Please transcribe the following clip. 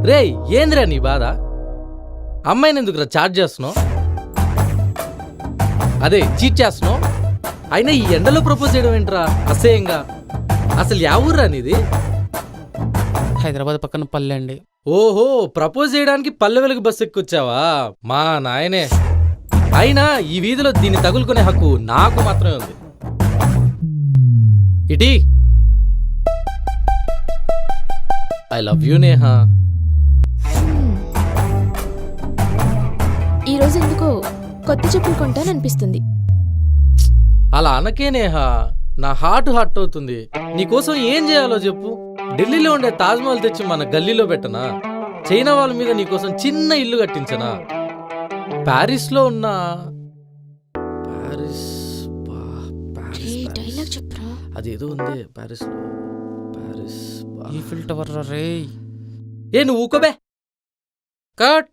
రే ఏందిరా నీ బాధ? అమ్మాయిని ఎందుకురా చార్జ్ చేస్తున్నావు? అదే చీట్ చేస్తున్నావు? అయినా ఈ ఎండలో ప్రపోజ్ చేయడం ఏంట్రా అసహ్యంగా? అసలు యా ఊర్రా నీది? హైదరాబాద్ పక్కన పల్లె అండి. ఓహో, ప్రపోజ్ చేయడానికి పల్లె వెలుగు బస్సు ఎక్కొచ్చావా? మా నాయనే. అయినా ఈ వీధిలో దీన్ని తగులుకునే హక్కు నాకు మాత్రమే ఉంది. ఇటీ ఐ లవ్ యూ నేహా. ఈరోజు ఎందుకో కొత్త చెప్పులు కొంటాననిపిస్తుంది. అలా అనకే నేహా, నా హార్ట్ అవుతుంది. నీకోసం ఏం చేయాలో చెప్పు. ఢిల్లీలో ఉండే తాజ్మహల్ తెచ్చి మన గల్లీలో పెట్టనా? చైనా వాళ్ళ మీద నీకోసం చిన్న ఇల్లు కట్టించనా? ప్యారిస్ లో ఉన్న డైలాగ్ చెప్పరా? అదేదో ఉంది ప్యారిస్ లో. ప్యారిస్ ఈ ఫిల్టర్ రే. ఏ నువ్వు ఊకోబే. కట్.